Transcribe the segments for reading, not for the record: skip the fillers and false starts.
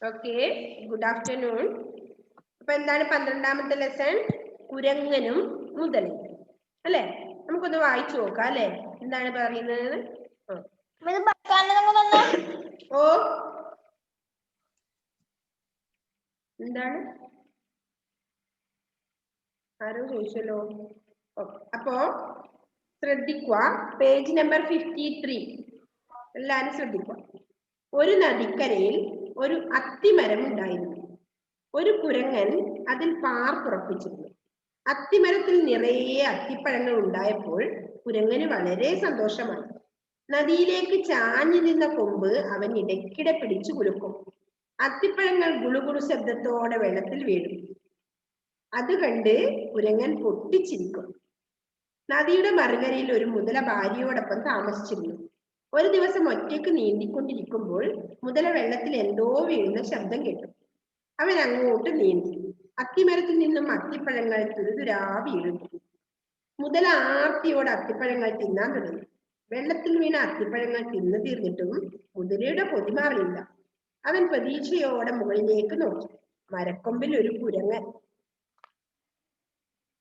Okay, good afternoon. അപ്പൊ എന്താണ് 12ാമത്തെ lesson? കുരങ്ങനും മുതലയും അല്ലെ? നമുക്കൊന്ന് വായിച്ചു നോക്കാം അല്ലെ, എന്താണ് പറയുന്നത്? ഓ എന്താണ് ആരോ ചോദിച്ചല്ലോ. അപ്പോ ശ്രദ്ധിക്കുക, പേജ് നമ്പർ 53 എല്ലാരും ശ്രദ്ധിക്കുക. ഒരു നദിക്കരയിൽ ഒരു അത്തിമരം ഉണ്ടായിരുന്നു. ഒരു കുരങ്ങൻ അതിൽ പാർപ്പുറപ്പിച്ചിരുന്നു. അത്തിമരത്തിൽ നിറയെ അത്തിപ്പഴങ്ങൾ ഉണ്ടായപ്പോൾ കുരങ്ങന് വളരെ സന്തോഷമായി. നദിയിലേക്ക് ചാഞ്ഞു നിന്ന കൊമ്പ് അവൻ ഇടയ്ക്കിടെ പിടിച്ചു കുലുക്കും. അത്തിപ്പഴങ്ങൾ ഗുളുഗുളു ശബ്ദത്തോടെ വെള്ളത്തിൽ വീഴും. അത് കണ്ട് കുരങ്ങൻ പൊട്ടിച്ചിരിക്കും. നദിയുടെ മറുകരയിൽ ഒരു മുതല ഭാര്യയോടൊപ്പം താമസിച്ചിരുന്നു. ഒരു ദിവസം ഒറ്റയ്ക്ക് നീന്തിക്കൊണ്ടിരിക്കുമ്പോൾ മുതല വെള്ളത്തിൽ എന്തോ വീഴുന്ന ശബ്ദം കേട്ടു. അവൻ അങ്ങോട്ട് നീന്തി. അത്തിമരത്തിൽ നിന്നും അത്തിപ്പഴങ്ങൾ തുരുതുരാ വീഴുന്നു. മുതല ആർത്തിയോടെ അത്തിപ്പഴങ്ങൾ തിന്നാൻ തുടങ്ങി. വെള്ളത്തിൽ വീണ അത്തിപ്പഴങ്ങൾ തിന്നു തീർന്നിട്ടും മുതലയുടെ കൊതി മാറിയില്ല. അവൻ പ്രതീക്ഷയോടെ മുകളിലേക്ക് നോക്കി. മരക്കൊമ്പിൽ ഒരു കുരങ്ങൻ.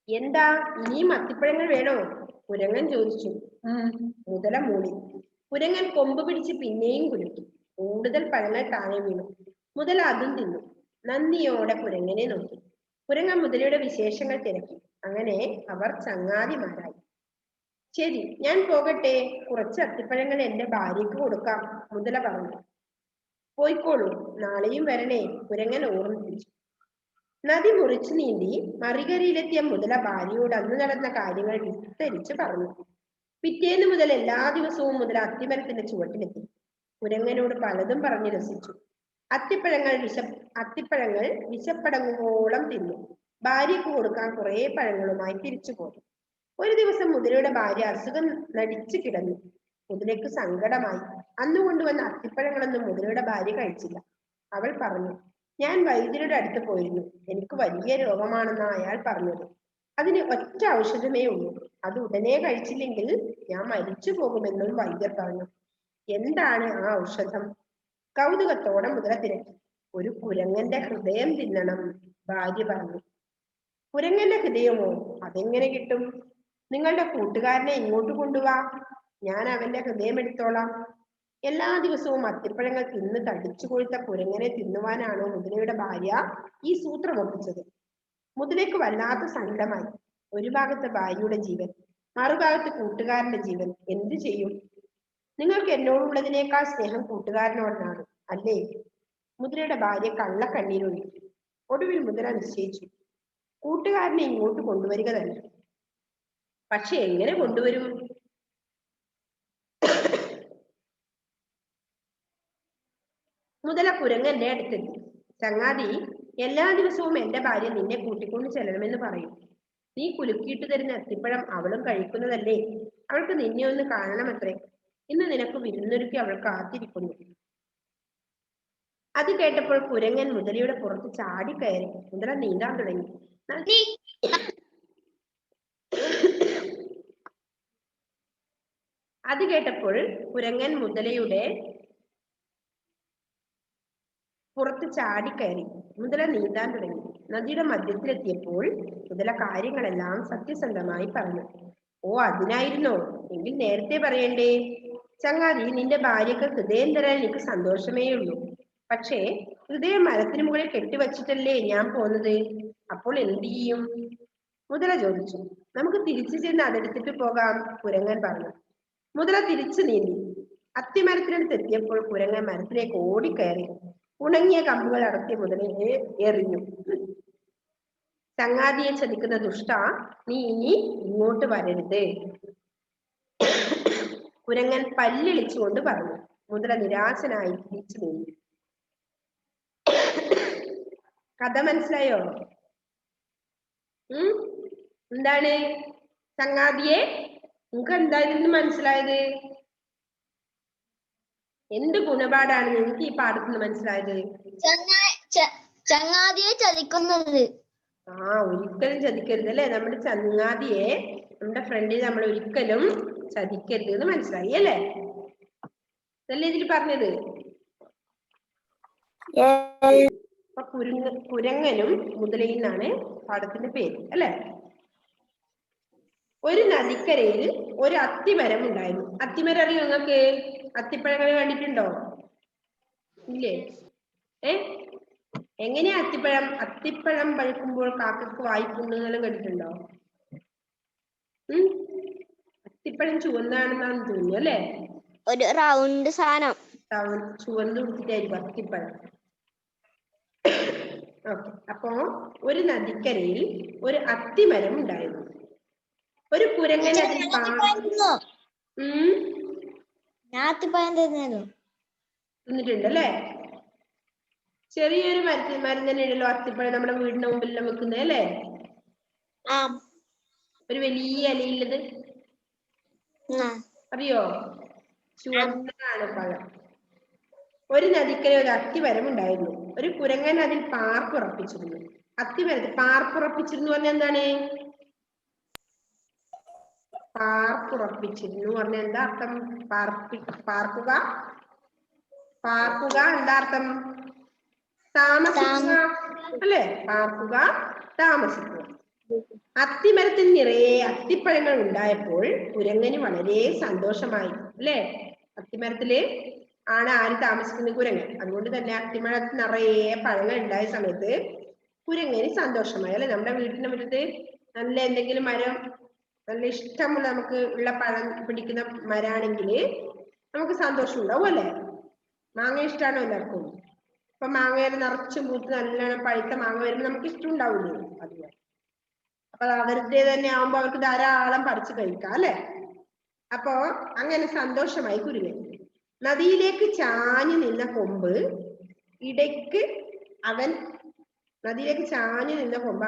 എന്താ, ഇനിയും അത്തിപ്പഴങ്ങൾ വേണോ? കുരങ്ങൻ ചോദിച്ചു. മുതല മൂളി. കുരങ്ങൻ കൊമ്പ് പിടിച്ച് പിന്നെയും കുലുക്കി. കൂടുതൽ പഴങ്ങൾ താഴെ വീണു. മുതല അതും തിന്നു. നന്ദിയോടെ കുരങ്ങനെ നോക്കി. കുരങ്ങൻ മുതലയുടെ വിശേഷങ്ങൾ തിരക്കി. അങ്ങനെ അവർ ചങ്ങാതിമാരായി. ശരി, ഞാൻ പോകട്ടെ. കുറച്ച് അത്തിപ്പഴങ്ങൾ എന്റെ ഭാര്യയ്ക്ക് കൊടുക്കാം, മുതല പറഞ്ഞു. പോയിക്കോളൂ, നാളെയും വരണേ, കുരങ്ങൻ ഓർമ്മിപ്പിച്ചു. നദി മുറിച്ചു നീന്തി മറുകരയിലെത്തിയ മുതല ഭാര്യയോട് അന്ന് നടന്ന കാര്യങ്ങൾ വിസ്തരിച്ച് പറഞ്ഞു. പിറ്റേന്ന് മുതൽ എല്ലാ ദിവസവും മുതല അത്തിമരത്തിന്റെ ചുവട്ടിലെത്തി. കുരങ്ങനോട് പലതും പറഞ്ഞു രസിച്ചു. അത്തിപ്പഴങ്ങൾ വിശപ്പടങ്ങുവോളം തിന്നു. ഭാര്യയ്ക്ക് കൊടുക്കാൻ കുറെ പഴങ്ങളുമായി തിരിച്ചു പോയി. ഒരു ദിവസം മുതലയുടെ ഭാര്യ അസുഖം നടിച്ചു കിടന്നു. മുതലയ്ക്ക് സങ്കടമായി. അന്ന് കൊണ്ടുവന്ന അത്തിപ്പഴങ്ങളൊന്നും മുതലയുടെ ഭാര്യ കഴിച്ചില്ല. അവൾ പറഞ്ഞു, ഞാൻ വൈദ്യരുടെ അടുത്ത് പോയിരുന്നു. എനിക്ക് വലിയ രോഗമാണെന്നാ അയാൾ പറഞ്ഞത്. അതിന് ഒറ്റ ഔഷധമേ ഉള്ളൂ. അത് ഉടനെ കഴിച്ചില്ലെങ്കിൽ ഞാൻ മരിച്ചു പോകുമെന്നും വൈദ്യർ പറഞ്ഞു. എന്താണ് ആ ഔഷധം? കൗതുകത്തോടെ മുതല തിരക്കി. ഒരു കുരങ്ങന്റെ ഹൃദയം തിന്നണം, ഭാര്യ പറഞ്ഞു. കുരങ്ങന്റെ ഹൃദയമോ? അതെങ്ങനെ കിട്ടും? നിങ്ങളുടെ കൂട്ടുകാരനെ ഇങ്ങോട്ട് കൊണ്ടുവാ, ഞാൻ അവന്റെ ഹൃദയം എടുത്തോളാം. എല്ലാ ദിവസവും അത്തിപ്പഴങ്ങൾ തിന്ന് തടിച്ചു കൊഴുത്ത കുരങ്ങനെ തിന്നുവാനാണോ മുതലയുടെ ഭാര്യ ഈ സൂത്രം ഒപ്പിച്ചത്? മുതലയ്ക്ക് വല്ലാത്ത സങ്കടമായി. ഒരു ഭാഗത്ത് ഭാര്യയുടെ ജീവൻ, മറുഭാഗത്ത് കൂട്ടുകാരന്റെ ജീവൻ. എന്തു ചെയ്യും? നിങ്ങൾക്ക് എന്നോടുള്ളതിനേക്കാൾ സ്നേഹം കൂട്ടുകാരനോടാണ് അല്ലേ? മുതലയുടെ ഭാര്യ കള്ളക്കണ്ണീരൊഴുക്കി. ഒടുവിൽ മുതല നിശ്ചയിച്ചു, കൂട്ടുകാരനെ ഇങ്ങോട്ട് കൊണ്ടുവരിക തന്നെ. പക്ഷെ എങ്ങനെ കൊണ്ടുവരും? മുതല കുരങ്ങന്റെ അടുത്തെത്തി. ചങ്ങാതി, എല്ലാ ദിവസവും എന്റെ ഭാര്യ നിന്നെ കൂട്ടിക്കൊണ്ട് ചെല്ലണമെന്ന് പറയും. നീ കുലുക്കിയിട്ട് തരുന്ന അത്തിപ്പഴം അവളും കഴിക്കുന്നതല്ലേ? അവൾക്ക് നിന്നെ ഒന്ന് കാണണമത്രേ. ഇന്ന് നിനക്ക് വിരുന്നൊരുക്കി അവൾ കാത്തിരിക്കുന്നു. അത് കേട്ടപ്പോൾ കുരങ്ങൻ മുതലയുടെ പുറത്ത് ചാടിക്കയറി. മുതല നീന്താൻ തുടങ്ങി. അത് കേട്ടപ്പോൾ കുരങ്ങൻ മുതലയുടെ പുറത്ത് ചാടിക്കയറി. മുതല നീന്താൻ തുടങ്ങി. നദിയുടെ മധ്യത്തിലെത്തിയപ്പോൾ മുതല കാര്യങ്ങളെല്ലാം സത്യസന്ധമായി പറഞ്ഞു. ഓ, അതിനായിരുന്നോ? എങ്കിൽ നേരത്തെ പറയണ്ടേ? ചങ്ങാതി, നിന്റെ ഭാര്യക്ക് ഹൃദയം തരാൻ എനിക്ക് സന്തോഷമേ ഉള്ളൂ. പക്ഷേ ഹൃദയം മരത്തിന് മുകളിൽ കെട്ടിവച്ചിട്ടല്ലേ ഞാൻ പോന്നത്. അപ്പോൾ എന്ത് ചെയ്യും? മുതല ചോദിച്ചു. നമുക്ക് തിരിച്ചു ചെന്ന് അതെടുത്തിട്ട് പോകാം, കുരങ്ങൻ പറഞ്ഞു. മുതല തിരിച്ചു നീന്തി. അത്തിമരത്തിനടുത്ത് എത്തിയപ്പോൾ കുരങ്ങൻ മരത്തിലേക്ക് ഓടിക്കയറി. ഉണങ്ങിയ കമ്പുകൾ അടർത്തി മുതലയെ എറിഞ്ഞു. ചങ്ങാതിയെ ചതിക്കുന്ന ദുഷ്ട, നീ ഇനി ഇങ്ങോട്ട് വരരുത്, കുരങ്ങൻ പല്ലിളിച്ചുകൊണ്ട് പറഞ്ഞു. മുതല നിരാശനായി തിരിച്ചു നീങ്ങി. കഥ മനസ്സിലായോ? എന്താണ് ചങ്ങാതിയെ, നിങ്ങൾക്ക് എന്തായിരുന്നു മനസ്സിലായത്? എന്ത് ഗുണപാഠാണ് നിങ്ങൾക്ക് ഈ പാഠത്തിൽ നിന്ന് മനസ്സിലായത്? ചങ്ങാതിയെ ചതിക്കുന്നത്. ഒരിക്കലും ചതിക്കരുത് അല്ലെ? നമ്മുടെ ചങ്ങാതിയെ, നമ്മുടെ ഫ്രണ്ടിനെ നമ്മൾ ഒരിക്കലും ചതിക്കരുത് എന്ന് മനസ്സിലായി അല്ലേ? ഇതല്ലേ ഇതിൽ പറഞ്ഞത്? അപ്പൊ കുരങ്ങനും മുതലയും എന്നാണ് പാഠത്തിന്റെ പേര് അല്ലെ. ഒരു നദിക്കരയിൽ ഒരു അത്തിമരം ഉണ്ടായിരുന്നു. അത്തിമരം അറിയോ നിങ്ങൾക്ക്? അത്തിപ്പഴങ്ങൾ കണ്ടിട്ടുണ്ടോ? ഇല്ലേ? എങ്ങനെയാ അത്തിപ്പഴം പഴുക്കുമ്പോൾ കാക്കക്ക് വായിക്കുന്നെല്ലാം കണ്ടിട്ടുണ്ടോ? അത്തിപ്പഴം ചുവന്നാണെന്നാണ് തോന്നുന്നു അല്ലേ? ഒരു റൗണ്ട് സാധനം ചുവന്ന് കൊടുത്തിട്ടായിരിക്കും അത്തിപ്പഴം. അപ്പോ ഒരു നദിക്കരയിൽ ഒരു അത്തിമരം ഉണ്ടായിരുന്നു. ഒരു കുരങ്ങൻ അതിൽ തിന്നിട്ടുണ്ട് അല്ലേ? ചെറിയൊരു മരം തന്നെ ഉണ്ടല്ലോ അത്തിപ്പഴം, നമ്മുടെ വീടിന്റെ മുമ്പിലെല്ലാം വെക്കുന്നത് അല്ലേ? ഒരു വലിയ ഇലയുള്ളത് അറിയോ? ചുവന്നതാണ് പഴം. ഒരു നദിക്കര ഒരു അത്തിമരം ഉണ്ടായിരുന്നു. ഒരു കുരങ്ങൻ അതിൽ പാർപ്പുറപ്പിച്ചിരുന്നു. അത്തിമരത്തിൽ പാർപ്പുറപ്പിച്ചിരുന്നു പറഞ്ഞാൽ എന്താണ്? പാർപ്പുറപ്പിച്ചിരുന്നു പറഞ്ഞാൽ എന്താ അർത്ഥം? പാർക്കുക എന്താ അർത്ഥം? താമസിക്കുക അല്ലെ? പാർക്കുക, താമസിക്കുക. അത്തിമരത്തിൽ നിറയെ അത്തിപ്പഴങ്ങൾ ഉണ്ടായപ്പോൾ കുരങ്ങന് വളരെ സന്തോഷമായി അല്ലെ? അത്തിമരത്തില് ആണ് ആര് താമസിക്കുന്ന? കുരങ്ങൻ. അതുകൊണ്ട് തന്നെ അത്തിമരത്തിൽ നിറയെ പഴങ്ങൾ ഉണ്ടായ സമയത്ത് കുരങ്ങന് സന്തോഷമായി അല്ലെ? നമ്മുടെ വീടിന്റെ മുറ്റത്ത് നല്ല എന്തെങ്കിലും മരം, നല്ല ഇഷ്ടമുള്ള നമുക്ക് ഉള്ള പഴം പിടിക്കുന്ന മരാണെങ്കിൽ നമുക്ക് സന്തോഷം ഉണ്ടാവും അല്ലെ? മാങ്ങ ഇഷ്ടമാണോ എല്ലാവർക്കും? ഇപ്പൊ മാങ്ങയിൽ നിറച്ചും പൂത്ത് നല്ലോണം പഴുത്ത മാങ്ങ വരുമ്പോൾ നമുക്ക് ഇഷ്ടം ഉണ്ടാവില്ലേ? അതുപോലെ അപ്പൊ അവരുടെ തന്നെ ആവുമ്പോ അവർക്ക് ധാരാളം പറിച്ചു കഴിക്കാം അല്ലെ? അപ്പോ അങ്ങനെ സന്തോഷമായി കുരങ്ങൻ. നദിയിലേക്ക് ചാഞ്ഞു നിന്ന കൊമ്പ്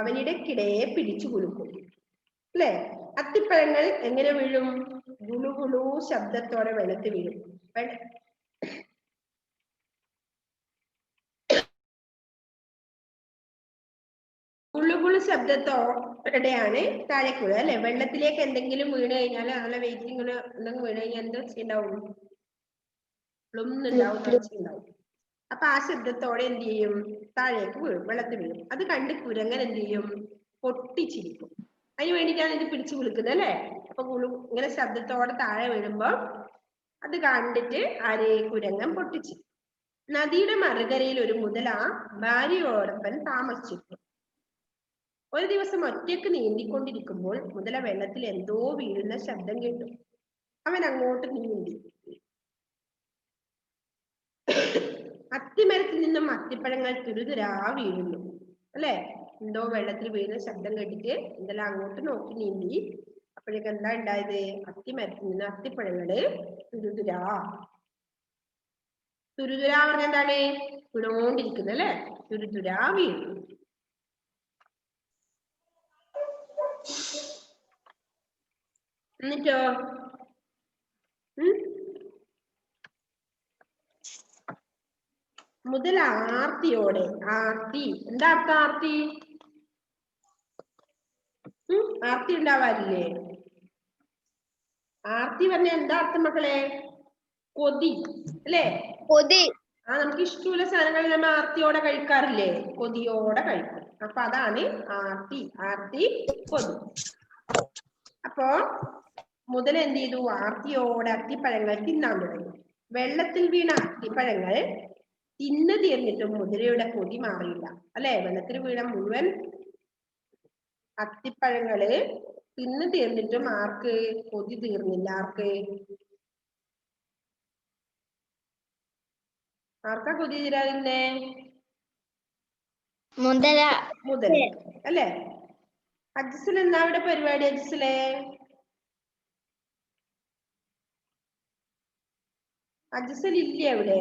അവനിടയ്ക്കിടെ പിടിച്ചു കുലുക്കും അല്ലെ? അത്തിപ്പഴങ്ങൾ എങ്ങനെ വീഴും? ഗുളുഗുളു ശബ്ദത്തോടെ വെള്ളത്തിൽ വീഴും. ഗുളുഗുളു ശബ്ദത്തോടെയാണ് താഴേക്ക് വീഴുക അല്ലെ? വെള്ളത്തിലേക്ക് എന്തെങ്കിലും വീണ് കഴിഞ്ഞാൽ അങ്ങനെ വെയിറ്റിംഗ് എന്തെങ്കിലും വീണ് കഴിഞ്ഞാൽ എന്താ ഉണ്ടാവും? ഉണ്ടാവും. അപ്പൊ ആ ശബ്ദത്തോടെ എന്ത് ചെയ്യും? താഴേക്ക് വീഴും, വെള്ളത്തിൽ വീഴും. അത് കണ്ട് കുരങ്ങൻ എന്ത് ചെയ്യും? പൊട്ടിച്ചിരിക്കും. അതിന് വേണ്ടിയിട്ടാണ് ഇത് പിടിച്ചു വിളിക്കുന്നത് അല്ലെ? അപ്പൊ ഇങ്ങനെ ശബ്ദത്തോടെ താഴെ വീഴുമ്പോ അത് കണ്ടിട്ട് കുരങ്ങൻ പൊട്ടിച്ചു. നദിയുടെ മറുകരയിൽ ഒരു മുതല ഭാര്യയോടൊപ്പം താമസിച്ചിരുന്നു. ഒരു ദിവസം ഒറ്റയ്ക്ക് നീന്തിക്കൊണ്ടിരിക്കുമ്പോൾ മുതല വെള്ളത്തിൽ എന്തോ വീഴുന്ന ശബ്ദം കേട്ടു. അവൻ അങ്ങോട്ട് നീന്തി. അത്തിമരത്തിൽ നിന്നും അത്തിപ്പഴങ്ങൾ തുരുതുരാ വീഴുന്നു അല്ലെ? എന്തോ വെള്ളത്തിൽ വീഴുന്ന ശബ്ദം കേട്ടിട്ട് എന്തെല്ലാം അങ്ങോട്ട് നോക്കി നീന്തി. അപ്പോഴേക്ക് എന്താ ഉണ്ടായത്? അത്തിമരത്തിൽ നിന്ന് അത്തിപ്പഴങ്ങള് തുരുതുരാ പറഞ്ഞ എന്താണ്? വീണോണ്ടിരിക്കുന്നത് അല്ലെ? തുരുതുരാ വീഴുന്നു. എന്നിട്ടോ മുതൽ ആർത്തിയോടെ, എന്താ അർത്ഥം ആർത്തി? ആർത്തി ഉണ്ടാവാറില്ലേ? ആർത്തി പറഞ്ഞ എന്താ അർത്ഥം മക്കളെ? കൊതി അല്ലേ? കൊതി. നമുക്ക് ഇഷ്ടമുള്ള സാധനങ്ങൾ നമ്മൾ ആർത്തിയോടെ കഴിക്കാറില്ലേ? കൊതിയോടെ കഴിക്കും. അപ്പൊ അതാണ് ആർത്തി, കൊതി. അപ്പോ മുതൽ എന്ത് ചെയ്തു? ആർത്തിയോടെ അത്തിപ്പഴങ്ങൾ തിന്നാൻ തുടങ്ങി. വെള്ളത്തിൽ വീണ അത്തിപ്പഴങ്ങൾ തിന്നു തീർന്നിട്ടും മുതലയുടെ കൊതി മാറിയില്ല അല്ലെ? വെള്ളത്തിൽ വീണ മുഴുവൻ അത്തിപ്പഴങ്ങള് തിന്നു തീർന്നിട്ടും ആർക്ക് കൊതി തീർന്നില്ല? ആർക്കാ കൊതി തീരാതിരുന്നേ? മുതല അല്ലെ? അജിസൽ എന്നാ അവിടെ പരിപാടി? അജിസൽ ഇല്ലേ അവിടെ?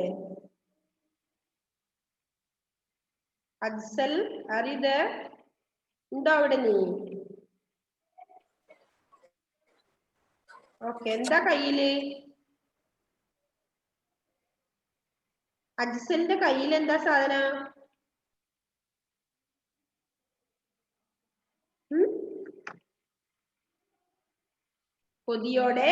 അജിസൽ അറിയത് ഉണ്ടോ അവിടെ? നീ ഓക്കെ. എന്താ കയ്യില്? അജിസലിന്റെ കയ്യിൽ എന്താ സാധനം? കൊതിയോടെ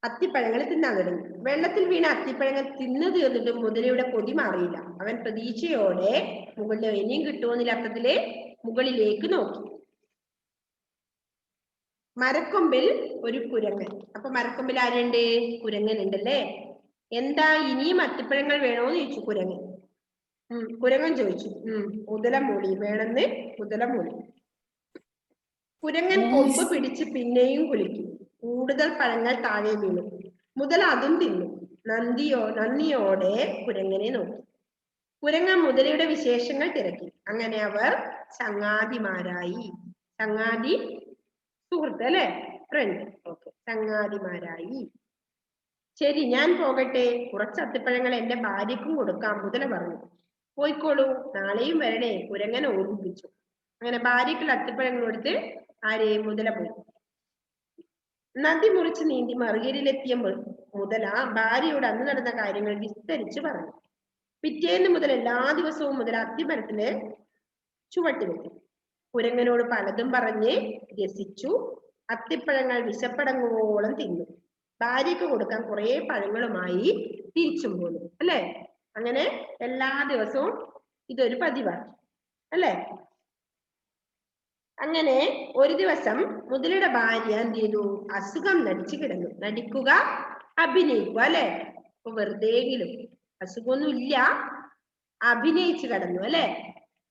അത്തിപ്പഴങ്ങൾ തിന്നാൻ തുടങ്ങി. വെള്ളത്തിൽ വീണ അത്തിപ്പഴങ്ങൾ തിന്നു തീർന്നിട്ടും മുതലയുടെ കൊതി മാറിയില്ല. അവൻ പ്രതീക്ഷയോടെ മുകളിൽ ഇനിയും കിട്ടുമെന്നില്ല അർത്ഥത്തില് മുകളിലേക്ക് നോക്കി. മരക്കൊമ്പിൽ ഒരു കുരങ്ങൻ. അപ്പൊ മരക്കൊമ്പിൽ ആരുണ്ട്? കുരങ്ങൻ ഉണ്ടല്ലേ. എന്താ ഇനിയും അത്തിപ്പഴങ്ങൾ വേണോന്ന് ചോദിച്ചു കുരങ്ങൻ. കുരങ്ങൻ ചോദിച്ചു. മുതല മൂളി. വേണമെന്ന് മുതല മൂളി. കുരങ്ങൻ കൊമ്പ് പിടിച്ച് പിന്നെയും കുലുക്കി. കൂടുതൽ പഴങ്ങൾ താഴെ വീണു. മുതല അതും തിന്നു. നന്ദിയോടെ കുരങ്ങനെ നോക്കി. കുരങ്ങൻ മുതലയുടെ വിശേഷങ്ങൾ തിരക്കി. അങ്ങനെ അവർ ചങ്ങാതിമാരായി. ചങ്ങാതി സുഹൃത്ത് അല്ലെ, ഫ്രണ്ട്. ഓക്കെ, ചങ്ങാതിമാരായി. ശരി, ഞാൻ പോകട്ടെ. കുറച്ച് അത്തിപ്പഴങ്ങൾ എന്റെ ഭാര്യക്കും കൊടുക്കാം, മുതല പറഞ്ഞു. പോയിക്കോളൂ, നാളെയും വരണേ, കുരങ്ങൻ ഓർമ്മിപ്പിച്ചു. അങ്ങനെ ഭാര്യക്കുള്ള അത്തിപ്പഴങ്ങൾ കൊടുത്ത് മുതല പോയി. നദി മുറിച്ച് നീന്തി മറുകരയിലെത്തിയ മുതല ഭാര്യയോട് അന്ന് നടന്ന കാര്യങ്ങൾ വിസ്തരിച്ച് പറഞ്ഞു. പിറ്റേന്ന് മുതൽ എല്ലാ ദിവസവും മുതല അത്തിമരത്തില് ചുവട്ടിലെത്തി. കുരങ്ങനോട് പലതും പറഞ്ഞ് രസിച്ചു. അത്തിപ്പഴങ്ങൾ വിശപ്പടങ്ങുവോളം തിന്നു. ഭാര്യക്ക് കൊടുക്കാൻ കുറെ പഴങ്ങളുമായി തിരിച്ചും പോന്നു അല്ലെ. അങ്ങനെ എല്ലാ ദിവസവും ഇതൊരു പതിവാക്കി അല്ലെ. അങ്ങനെ ഒരു ദിവസം മുതലയുടെ ഭാര്യ എന്ത് ചെയ്തു? അസുഖം നടിച്ചു കിടന്നു. നടിക്കുക, അഭിനയിക്കുക അല്ലെ. അപ്പൊ വെറുതെങ്കിലും അസുഖമൊന്നും ഇല്ല, അഭിനയിച്ചു കിടന്നു അല്ലെ,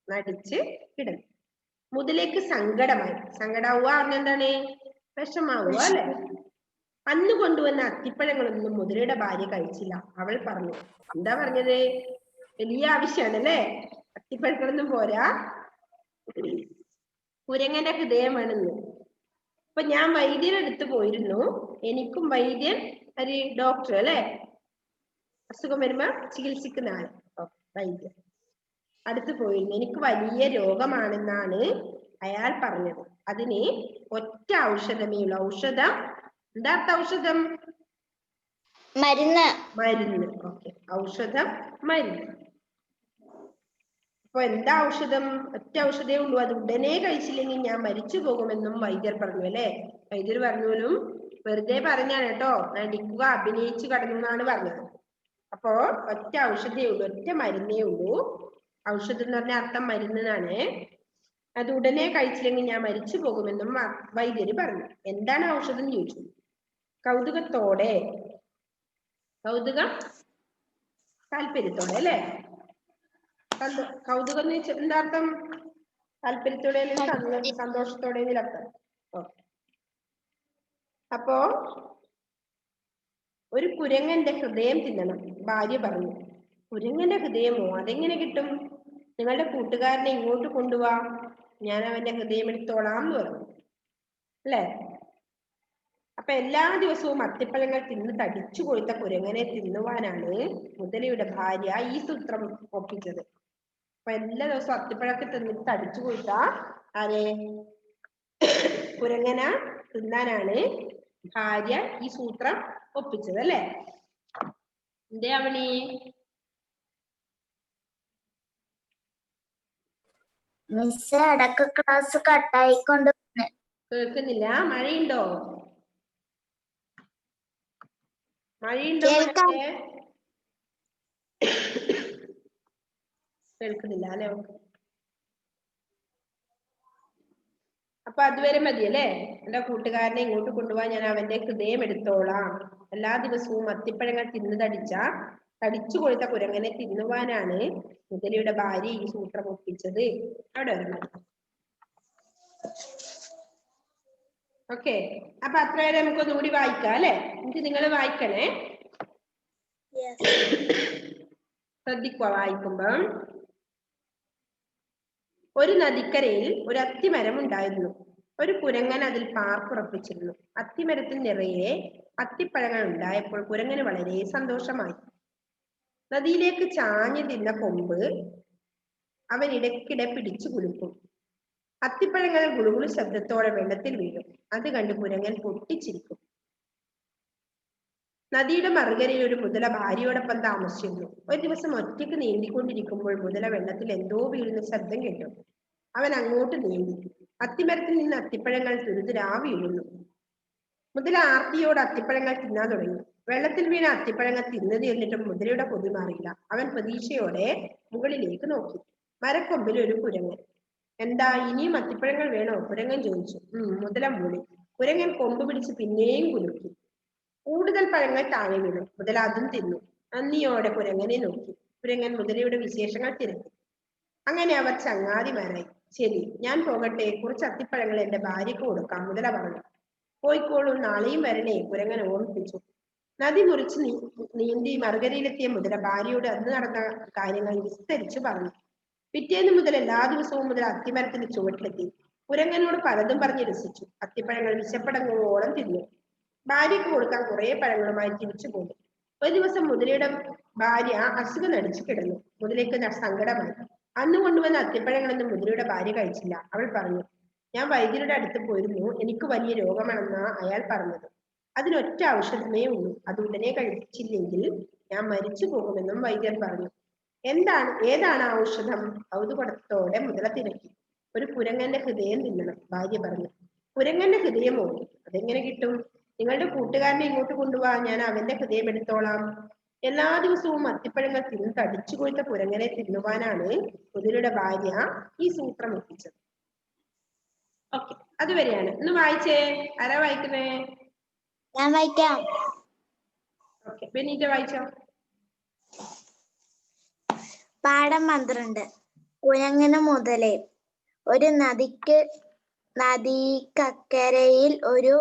നടിച്ച് കിടന്നു. മുതലേക്ക് സങ്കടമായി. സങ്കടാവുക എന്താണ്? വിഷമാവുക അല്ലെ. അന്ന് കൊണ്ടുവന്ന അത്തിപ്പഴങ്ങളൊന്നും മുതലയുടെ ഭാര്യ കഴിച്ചില്ല. അവൾ പറഞ്ഞു. എന്താ പറഞ്ഞത്? വലിയ ആവശ്യമാണ് അല്ലെ, അത്തിപ്പഴങ്ങളൊന്നും പോരാ, കുരങ്ങന്റെ ഹൃദയം വേണമെന്ന്. അപ്പൊ ഞാൻ വൈദ്യരെടുത്ത് പോയിരുന്നു. എനിക്കും വൈദ്യൻ ഒരു ഡോക്ടർ അല്ലെ, അസുഖം വരുമ്പോ ചികിത്സിക്കുന്ന ആൾ, വൈദ്യൻ അടുത്ത് പോയിരുന്നു. എനിക്ക് വലിയ രോഗമാണെന്നാണ് അയാൾ പറഞ്ഞത്. അതിന് ഒറ്റ ഔഷധമേ ഉള്ളൂ. ഔഷധം എന്താ? ഔഷധം മരുന്ന്. മരുന്ന്. ഓക്കെ, ഔഷധം മരുന്ന്. അപ്പൊ എന്താ ഔഷധം? ഒറ്റ ഔഷധേ ഉള്ളൂ, അത് ഉടനെ കഴിച്ചില്ലെങ്കിൽ ഞാൻ മരിച്ചു പോകുമെന്നും വൈദ്യർ പറഞ്ഞു അല്ലെ. വൈദ്യർ പറഞ്ഞോലും വെറുതെ പറഞ്ഞാണ് കേട്ടോ, നടിക്കുക, അഭിനയിച്ചു കടന്നു എന്നാണ് പറഞ്ഞത്. അപ്പോ ഒറ്റ ഔഷധേ ഉള്ളൂ, ഒറ്റ മരുന്നേ ഉള്ളൂ. ഔഷധം എന്ന് പറഞ്ഞ അർത്ഥം മരുന്നാണ്. അത് ഉടനെ കഴിച്ചില്ലെങ്കിൽ ഞാൻ മരിച്ചു പോകുമെന്നും വൈദ്യര് പറഞ്ഞു. എന്താണ് ഔഷധം എന്ന് ചോദിച്ചു കൗതുകത്തോടെ. കൗതുകം, താല്പര്യത്തോടെ അല്ലെ. കൗതുകം എന്ന് വെച്ചാൽ എന്താ അർത്ഥം? താല്പര്യത്തോടെ, സന്തോഷത്തോടെ അർത്ഥം. അപ്പോ ഒരു കുരങ്ങന്റെ ഹൃദയം തിന്നണം, ഭാര്യ പറഞ്ഞു. കുരങ്ങന്റെ ഹൃദയമോ? അതെങ്ങനെ കിട്ടും? നിങ്ങളുടെ കൂട്ടുകാരനെ ഇങ്ങോട്ട് കൊണ്ടുപോവാ, ഞാൻ അവന്റെ ഹൃദയം എടുത്തോളാം എന്ന് പറഞ്ഞു അല്ലെ. അപ്പൊ എല്ലാ ദിവസവും അത്തിപ്പഴങ്ങൾ തിന്ന് തടിച്ചു കൊഴുത്ത കുരങ്ങനെ തിന്നുവാനാണ് മുതലയുടെ ഭാര്യ ഈ സൂത്രം ഒപ്പിച്ചത്. അപ്പൊ എല്ലാ ദിവസവും അത്തിപ്പഴമൊക്കെ തിന്നിട്ട് തടിച്ചു കൊഴുത്ത കുരങ്ങന തിന്നാനാണ് ഭാര്യ ഈ സൂത്രം ഒപ്പിച്ചത് അല്ലെ. എന്തേ അവളി? മിസ് ഇടക്ക് ക്ലാസ് കട്ടായിക്കൊണ്ട് കേൾക്കുന്നില്ല. മഴയുണ്ടോ? മഴയുണ്ടോ? കേൾക്കുന്നില്ല അല്ലെ. അപ്പൊ അതുവരെ മതി അല്ലെ. എന്റെ കൂട്ടുകാരനെ ഇങ്ങോട്ട് കൊണ്ടുപോകാൻ ഞാൻ അവന്റെ ഹൃദയം എടുത്തോളാം. എല്ലാ ദിവസവും അത്തിപ്പഴങ്ങൾ തിന്നു തടിച്ചു കൊഴുത്ത കുരങ്ങനെ തിന്നുവാനാണ് മുതലയുടെ ഭാര്യ ഈ സൂത്രം ഒപ്പിച്ചത്. അവിടെ വരണം. ഓക്കെ, അപ്പൊ അത്ര വരെ നമുക്കൊന്നുകൂടി വായിക്കാം അല്ലെ. എനിക്ക് നിങ്ങൾ വായിക്കണേ, ശ്രദ്ധിക്കുക വായിക്കുമ്പം. ഒരു നദിക്കരയിൽ ഒരു അത്തിമരം ഉണ്ടായിരുന്നു. ഒരു കുരങ്ങൻ അതിൽ പാർപ്പുറപ്പിച്ചിരുന്നു. അത്തിമരത്തിൽ നിറയെ അത്തിപ്പഴങ്ങൾ ഉണ്ടായപ്പോൾ കുരങ്ങന് വളരെ സന്തോഷമായി. നദിയിലേക്ക് ചാഞ്ഞു തിന്ന കൊമ്പ് അവൻ ഇടയ്ക്കിടെ പിടിച്ചു കുലുക്കും. അത്തിപ്പഴങ്ങൾ ഗുളുകുളു ശബ്ദത്തോടെ വെള്ളത്തിൽ വീഴും. അത് കണ്ട് കുരങ്ങൻ പൊട്ടിച്ചിരിക്കും. നദിയുടെ മറുകരയിൽ ഒരു മുതല ഭാര്യയോടൊപ്പം താമസിച്ചിരുന്നു. ഒരു ദിവസം ഒറ്റയ്ക്ക് നീന്തിക്കൊണ്ടിരിക്കുമ്പോൾ മുതല വെള്ളത്തിൽ എന്തോ വീഴുന്ന ശബ്ദം കേട്ടു. അവൻ അങ്ങോട്ട് നീന്തി. അത്തിമരത്തിൽ നിന്ന് അത്തിപ്പഴങ്ങൾ തുരുതുരാ വീഴുന്നു. മുതല ആർത്തിയോട് അത്തിപ്പഴങ്ങൾ തിന്നാൻ തുടങ്ങി. വെള്ളത്തിൽ വീണ അത്തിപ്പഴങ്ങൾ തിന്നു തീർന്നിട്ടും മുതലയുടെ കൊതി മാറിയില്ല. അവൻ പ്രതീക്ഷയോടെ മുകളിലേക്ക് നോക്കി. മരക്കൊമ്പിൽ ഒരു കുരങ്ങൻ. എന്താ, ഇനിയും അത്തിപ്പഴങ്ങൾ വേണോ? കുരങ്ങൻ ചോദിച്ചു. മുതല മൂളി. കുരങ്ങൻ കൊമ്പ് പിടിച്ച് പിന്നെയും കുലുക്കി. കൂടുതൽ പഴങ്ങൾ താഴെ വീണു. മുതല അതും തിന്നു. നന്ദിയോടെ കുരങ്ങനെ നോക്കി. കുരങ്ങൻ മുതലയുടെ വിശേഷങ്ങൾ തിരക്കി. അങ്ങനെ അവർ ചങ്ങാതിമാരായി. ശരി, ഞാൻ പോകട്ടെ, കുറച്ച് അത്തിപ്പഴങ്ങൾ എന്റെ ഭാര്യയ്ക്ക് കൊടുക്കാം, മുതല പറഞ്ഞു. പോയിക്കോളൂ, നാളെയും വരണേ, കുരങ്ങൻ ഓർമ്മിപ്പിച്ചു. നദി മുറിച്ച് നീന്തി മറുകരയിലെത്തിയ മുതല ഭാര്യയോട് അന്ന് നടന്ന കാര്യങ്ങൾ വിസ്തരിച്ചു പറഞ്ഞു. പിറ്റേന്ന് മുതൽ എല്ലാ ദിവസവും മുതൽ അത്തിമരത്തിന്റെ ചുവട്ടിലെത്തി കുരങ്ങനോട് പലതും പറഞ്ഞ് രസിച്ചു. അത്തിപ്പഴങ്ങൾ വിശപ്പടങ്ങുവോളം തിന്നു. ഭാര്യയ്ക്ക് കൊടുക്കാൻ കുറെ പഴങ്ങളുമായി തിരിച്ചു പോന്നു. ഒരു ദിവസം മുതലയുടെ ഭാര്യ അസുഖം നടിച്ചു കിടന്നു. മുതലേക്ക് സങ്കടമായി. അന്ന് കൊണ്ടുവന്ന അത്തിപ്പഴങ്ങളൊന്നും മുതലയുടെ ഭാര്യ കഴിച്ചില്ല. അവൾ പറഞ്ഞു, ഞാൻ വൈദ്യരുടെ അടുത്ത് പോയിരുന്നു, എനിക്ക് വലിയ രോഗമാണെന്നാ അയാൾ പറഞ്ഞത്. അതിനൊറ്റ ഔഷധമേ ഉള്ളൂ, അത് ഉടനെ കഴിച്ചില്ലെങ്കിൽ ഞാൻ മരിച്ചു പോകുമെന്നും വൈദ്യർ പറഞ്ഞു. ഏതാണ് ആ ഔഷധം? കൗതുകത്തോടെ മുതല തിരക്കി. ഒരു കുരങ്ങന്റെ ഹൃദയം തിന്നണം, ഭാര്യ പറഞ്ഞു. കുരങ്ങന്റെ ഹൃദയമോ? അതെങ്ങനെ കിട്ടും? നിങ്ങളുടെ കൂട്ടുകാരനെ ഇങ്ങോട്ട് കൊണ്ടുപോവാ, ഞാൻ അവന്റെ ഹൃദയം എടുത്തോളാം. എല്ലാ ദിവസവും അത്തിപ്പഴങ്ങൾ തിന്ന് തടിച്ചു കൊഴുത്ത കുരങ്ങനെ തിന്നുവാനാണ് മുതലയുടെ ഭാര്യ ഈ സൂത്രം ഒപ്പിച്ചത്. ഓക്കെ, അതുവരെയാണ്. ഇന്ന് വായിച്ചേ. ആരാ വായിക്കുന്നേ? ഞാൻ വായിക്കാം. ഓക്കെ, ബെനീറ്റ വായിച്ചോ. പാഠം 12. കുരങ്ങന് മുതലേ. ഒരു നദിക്കക്കരയിൽ ഒരു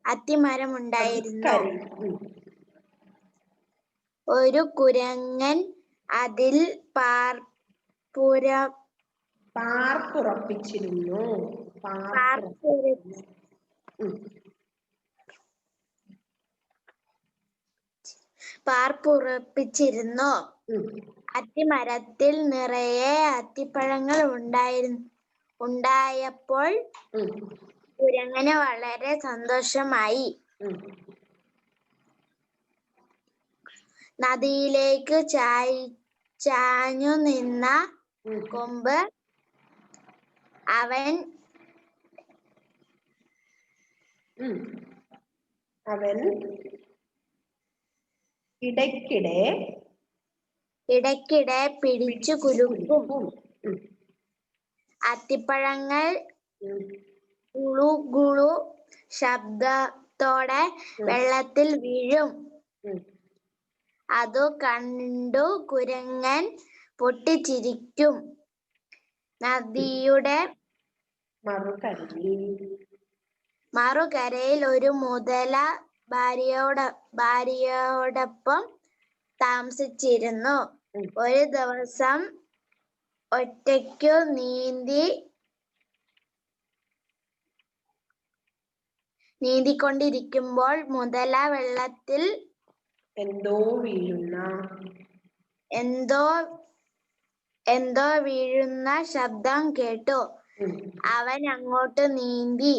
അത്തിമരം ഉണ്ടായിരുന്നു. ഒരു കുരങ്ങൻ അതിൽ പാർപ്പുറപ്പിച്ചിരുന്നു. അത്തിമരത്തിൽ നിറയെ അത്തിപ്പഴങ്ങൾ ഉണ്ടായപ്പോൾ കുരങ്ങന് വളരെ സന്തോഷമായി. നദിയിലേക്ക് ചാഞ്ഞു നിന്ന കൊമ്പ് അവൻ ഇടയ്ക്കിടെ പിടിച്ചു കുലുക്കും. അത്തിപ്പഴങ്ങൾ ഗുളു ഗുളു ശബ്ദത്തോടെ വെള്ളത്തിൽ വീഴും. അതു കണ്ടു കുരങ്ങൻ പൊട്ടിച്ചിരിക്കും. നദിയുടെ മറുകരയിൽ ഒരു മുതല ഭാര്യയോടൊപ്പം താമസിച്ചിരുന്നു. ഒരു ദിവസം ഒറ്റയ്ക്കു നീന്തിക്കൊണ്ടിരിക്കുമ്പോൾ മുതല വെള്ളത്തിൽ എന്തോ വീഴുന്ന ശബ്ദം കേട്ടു. അവൻ അങ്ങോട്ട് നീന്തി.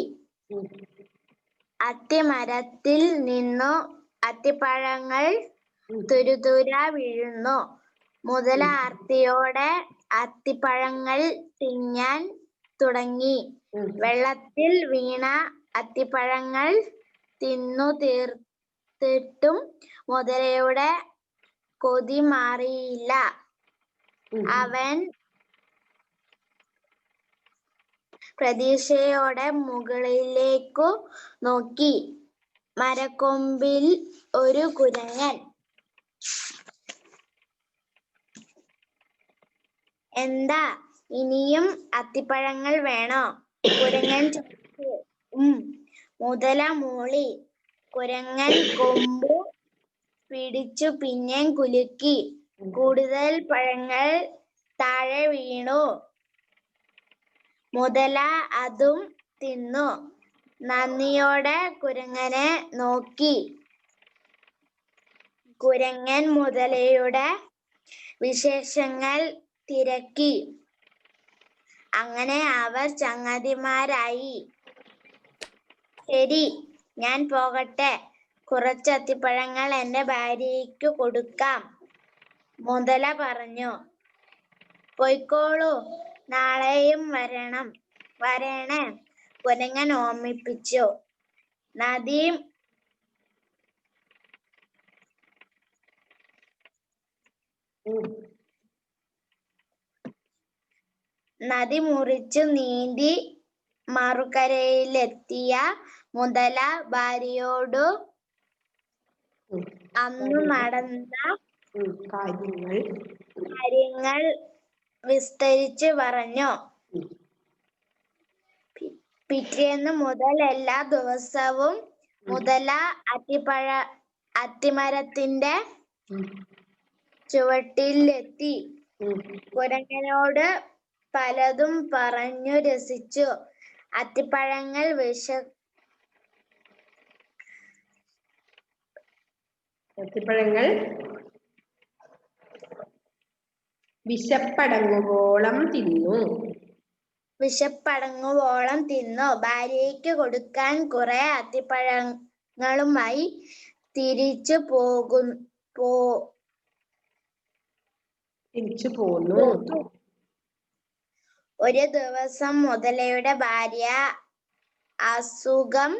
അത്തിമരത്തിൽ നിന്നു അത്തിപ്പഴങ്ങൾ തുരുതുര വീഴുന്നു. മുതല ആർത്തിയോടെ അത്തിപ്പഴങ്ങൾ തിന്നാൻ തുടങ്ങി. വെള്ളത്തിൽ വീണ അത്തിപ്പഴങ്ങൾ തിന്നു തീർത്തിട്ടും മുതലയുടെ കൊതി മാറിയില്ല. അവൻ പ്രതീക്ഷയോടെ മുകളിലേക്കു നോക്കി. മരക്കൊമ്പിൽ ഒരു കുരങ്ങൻ. എന്താ, ഇനിയും അത്തിപ്പഴങ്ങൾ വേണോ? കുരങ്ങൻ ചോദിച്ചു. മുതല മൂളി. കുരങ്ങൻ കൊമ്പ് പിടിച്ചു പിന്നെയും കുലുക്കി. കൂടുതൽ പഴങ്ങൾ താഴെ വീണു. മുതല അതും തിന്നു. നന്ദിയോടെ കുരങ്ങനെ നോക്കി. കുരങ്ങൻ മുതലയുടെ വിശേഷങ്ങൾ തിരക്കി. അങ്ങനെ അവർ ചങ്ങാതിമാരായി. ശരി, ഞാൻ പോകട്ടെ, കുറച്ച് അത്തിപ്പഴങ്ങൾ എന്റെ ഭാര്യയ്ക്ക് കൊടുക്കാം, മുതല പറഞ്ഞു. പോയിക്കോളൂ, നാളെയും വരണേ, കുരങ്ങൻ ഓർമ്മിപ്പിച്ചു. നദി മുറിച്ചു നീന്തി മറുകരയിലെത്തിയ മുതല ഭാര്യയോടു അന്നു നടന്ന കാര്യങ്ങൾ വിസ്തരിച്ചു പറഞ്ഞു. പിറ്റേന്ന് മുതൽ എല്ലാ ദിവസവും മുതല അത്തിമരത്തിന്റെ ചുവട്ടിലെത്തി കുരങ്ങനോട് പലതും പറഞ്ഞു രസിച്ചു. അത്തിപ്പഴങ്ങൾ വിശപ്പടങ്ങുവോളം തിന്നു. ഭാര്യയ്ക്ക് കൊടുക്കാൻ കുറെ അത്തിപ്പഴങ്ങളുമായി തിരിച്ചു പോന്നു. ഒരു ദിവസം മുതലയുടെ ഭാര്യ അസുഖം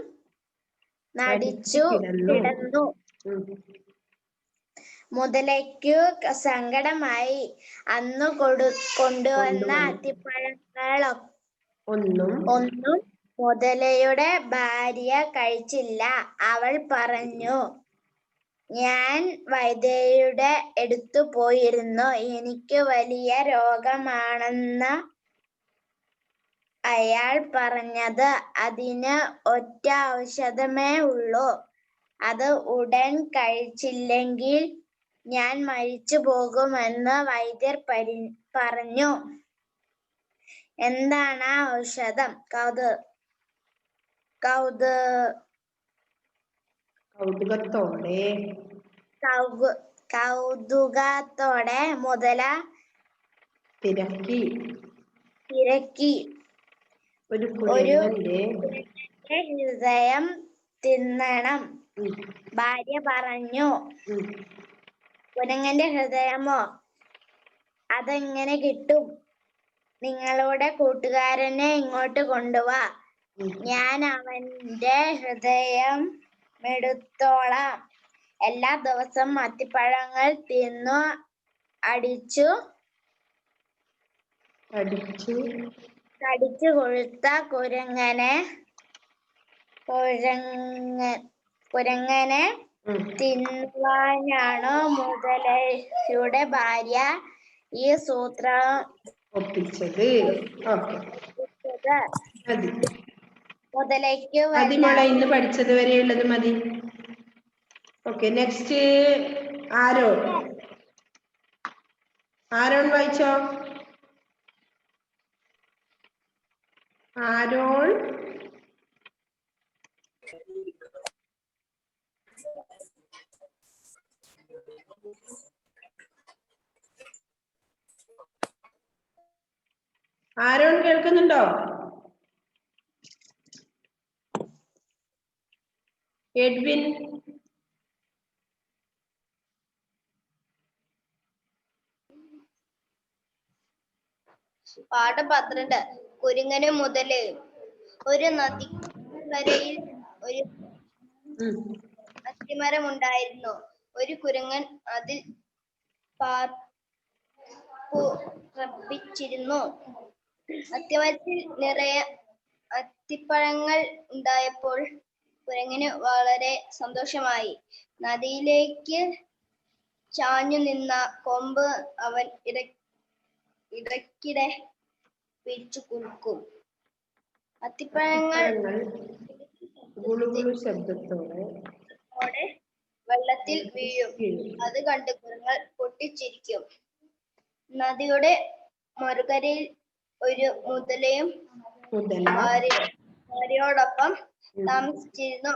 നടിച്ചു കിടന്നു. മുതലയ്ക്കു സങ്കടമായി. അന്നു കൊണ്ടുവന്ന അത്തിപ്പഴങ്ങളൊന്നും മുതലയുടെ ഭാര്യ കഴിച്ചില്ല. അവൾ പറഞ്ഞു, ഞാൻ വൈദ്യരുടെ അടുത്തു പോയിരുന്നു. എനിക്ക് വലിയ രോഗമാണെന്ന അയാൾ പറഞ്ഞത്. അതിന് ഒറ്റ ഔഷധമേ ഉള്ളൂ. അത് ഉടൻ കഴിച്ചില്ലെങ്കിൽ ഞാൻ മരിച്ചു പോകുമെന്ന് വൈദ്യർ പറഞ്ഞു. എന്താണ് ആ ഔഷധം? കൗതുകത്തോടെ മുതല തിരക്കി. ഒരു കുരങ്ങന്റെ ഹൃദയം തിന്നണം. ഭാര്യ പറഞ്ഞു. കുരങ്ങന്റെ ഹൃദയമോ? അതെങ്ങനെ കിട്ടും? നിങ്ങളുടെ കൂട്ടുകാരനെ ഇങ്ങോട്ട് കൊണ്ടുവാ. ഞാൻ അവന്റെ ഹൃദയം എടുത്തോളാം. എല്ലാ ദിവസവും അത്തിപ്പഴങ്ങൾ തിന്നു കടിച്ചു കൊഴുത്ത കുരങ്ങനെ തിന്നുവാനാണ് മുതലയുടെ ഭാര്യ ഈ സൂത്രം ഒപ്പിച്ചത്. മുതലയ്ക്ക് ഇന്ന് പഠിച്ചത് വരെയുള്ളത് മതി. ഓക്കെ, നെക്സ്റ്റ് ആരോൺ വായിച്ചോ. ആരോൺ കേൾക്കുന്നുണ്ടോ? എഡ്വിൻ, പാഠം 12. കുരങ്ങനും മുതലയും. ഒരു നദിക്കരയിൽ ഒരു അത്തിമരം ഉണ്ടായിരുന്നു. ഒരു കുരങ്ങൻ അതിൽ പാർപ്പിച്ചിരുന്നു. അത്തിമരത്തിൽ നിറയെ അത്തിപ്പഴങ്ങൾ ഉണ്ടായപ്പോൾ കുരങ്ങന് വളരെ സന്തോഷമായി. നദിയിലേക്ക് ചാഞ്ഞു നിന്ന കൊമ്പ് അവൻ ഇടയ്ക്കിടെ പിടിച്ചു കുലുക്കും. അത്തിപ്പഴങ്ങൾ ശബ്ദത്തോടെ വെള്ളത്തിൽ വീഴും. അത് കണ്ട് കുരങ്ങൻ പൊട്ടിച്ചിരിക്കും. നദിയുടെ മറുകരയിൽ ഒരു മുതലയും ഭാര്യയോടൊപ്പം താമസിച്ചിരുന്നു.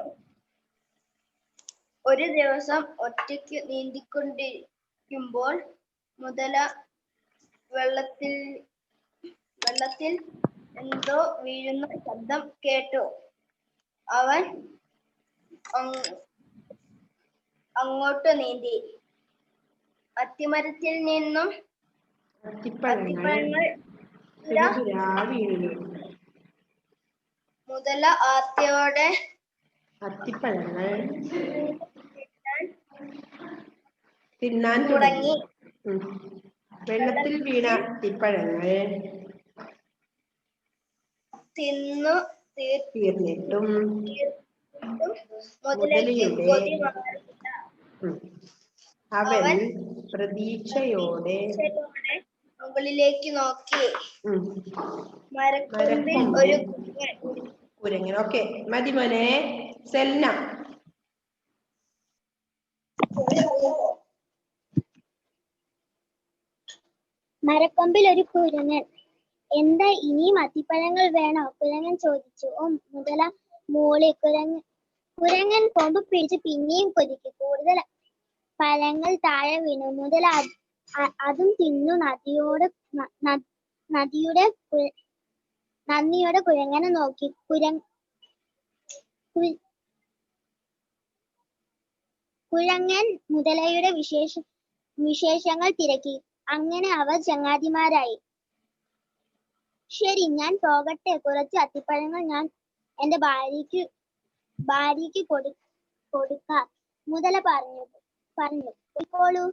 ഒരു ദിവസം ഒറ്റയ്ക്ക് നീന്തിക്കൊണ്ടിരിക്കുമ്പോൾ മുതല വെള്ളത്തിൽ എന്തോ വീഴുന്ന ശബ്ദം കേട്ടു. അവൻ അങ്ങോട്ട് നീന്തി. അത്തിമരത്തിൽ നിന്നും അത്തിപ്പഴങ്ങൾ മുതല ആർത്തിയോടെ തിന്നാൻ തുടങ്ങി. വെള്ളത്തിൽ വീണ അത്തിപ്പഴങ്ങൾ തിന്നു തീർന്നിട്ടും മുതലയ്ക്ക് മുതലയുടെ കൊതി മാറിയില്ല. അവൻ പ്രതീക്ഷയോടെ മുകളിലേക്ക് നോക്കി. മരക്കൊമ്പിൽ മരക്കൊമ്പിൽ ഒരു കുരങ്ങൻ. ഓക്കെ, മതി മോനെ. സെൽന. മരക്കൊമ്പിൽ ഒരു കുരങ്ങൻ. എന്താ ഇനിയും അത്തിപ്പഴങ്ങൾ വേണോ? കുരങ്ങൻ ചോദിച്ചു. ഓ മുതല മോളെ. കുരങ്ങൻ കൊമ്പ് പിടിച്ച് പിന്നെയും കൊതിച്ചു. കൂടുതൽ പഴങ്ങൾ താഴെ വീണു. മുതല അതും തിന്നു. നന്ദിയോടെ കുരങ്ങനെ നോക്കി. കുരങ്ങൻ മുതലയുടെ വിശേഷങ്ങൾ തിരക്കി. അങ്ങനെ അവർ ചങ്ങാതിമാരായി. ശരി, ഞാൻ പോകട്ടെ. കുറച്ച് അത്തിപ്പഴങ്ങൾ ഞാൻ എന്റെ ഭാര്യയ്ക്ക് കൊടുക്കാം, മുതല പറഞ്ഞു. പോയിക്കോളൂ,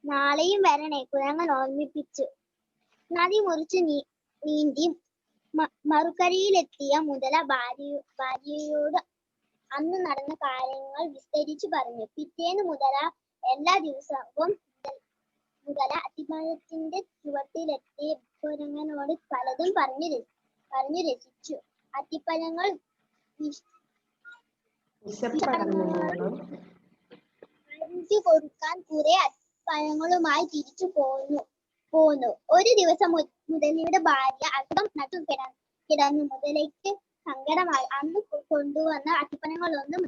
നാളെയും വരണേ, കുരങ്ങൻ ഓർമ്മിപ്പിച്ചു. നദി മുറിച്ച് നീന്തി മറുകരയിലെത്തിയ മുതല ഭാര്യയോട് അന്ന് നടന്ന കാര്യങ്ങൾ വിസ്തരിച്ചു പറഞ്ഞു. പിറ്റേന്ന് മുതല എല്ലാ ദിവസവും അത്തിപ്പഴത്തിന്റെ ചുവട്ടിലെത്തി കുരങ്ങനോട് പലതും പറഞ്ഞു രസിച്ചു. അത്തിപ്പഴങ്ങൾ കൊടുക്കാൻ കുറെ പഴങ്ങളുമായി തിരിച്ചു പോന്നു. ഒരു ദിവസം മുതലയുടെ ഭാര്യ അസുഖം നട്ടു കിടന്നു. മുതലയ്ക്ക് സങ്കടമായി. അന്ന് കൊണ്ടുവന്ന അത്തിപ്പഴങ്ങളൊന്നും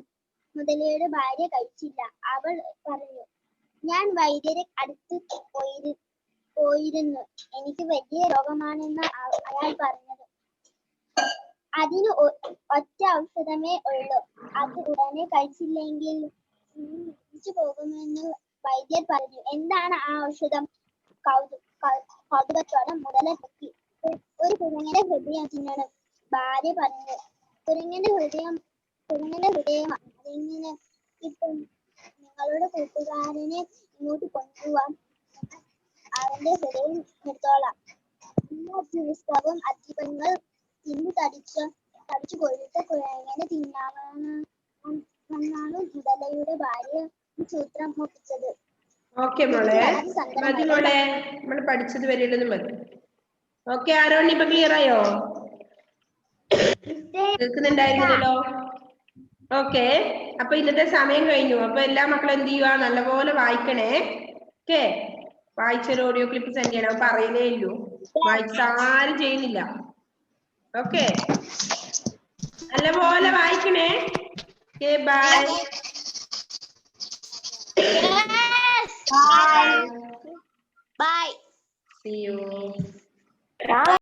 മുതലയുടെ ഭാര്യ കഴിച്ചില്ല. അവൾ പറഞ്ഞു, ഞാൻ വൈദ്യരെ അടുത്ത് പോയിരുന്നു. എനിക്ക് വലിയ രോഗമാണെന്ന് അയാൾ പറഞ്ഞത്. അതിന് ഒറ്റ ഔഷധമേ ഉള്ളൂ. അത് ഉടനെ കഴിച്ചില്ലെങ്കിൽ മരിച്ചു പോകുമെന്ന് വൈദ്യർ പറഞ്ഞു. എന്താണ് ആ ഔഷധം? കൗതുകത്തോടെ മുതല നോക്കി. ഒരു കുരങ്ങന്റെ ഹൃദയം തിന്നണം, ഭാര്യ പറഞ്ഞു. കുരങ്ങന്റെ ഹൃദയം അതെങ്ങനെ കിട്ടും? നിങ്ങളുടെ കൂട്ടുകാരനെ ഇങ്ങോട്ട് കൊണ്ടുപോവാം, അവന്റെ ഹൃദയം എടുത്തോളാം. എല്ലാ ദിവസവും അത്തിപ്പഴങ്ങൾ തിന്നു തടിച്ചു കൊഴുത്ത കുരങ്ങനെ തിന്നാമെന്നാണ് മുതലയുടെ ഭാര്യ സൂത്രം മുട്ടിച്ചത്. ഓക്കെ മോളെ, മതി മോളെ. നമ്മൾ പഠിച്ചത് വരെയുള്ളത് മതി. ഓക്കെ, ആരോണി ഇപ്പൊ ക്ലിയർ ആയോ? കേൾക്കുന്നുണ്ടായിരുന്നല്ലോ. ഓക്കെ, അപ്പൊ ഇന്നത്തെ സമയം കഴിഞ്ഞു. അപ്പൊ എല്ലാ മക്കളും എന്ത് ചെയ്യുക? നല്ലപോലെ വായിക്കണേ. ഓക്കെ, വായിച്ചൊരു ഓഡിയോ ക്ലിപ്പ് സെൻഡ് ചെയ്യണം. പറയുന്നേ ഉള്ളൂ, വായിച്ചാരും ചെയ്യുന്നില്ല. ഓക്കെ, നല്ലപോലെ വായിക്കണേ. Okay, bye. Bye. See you.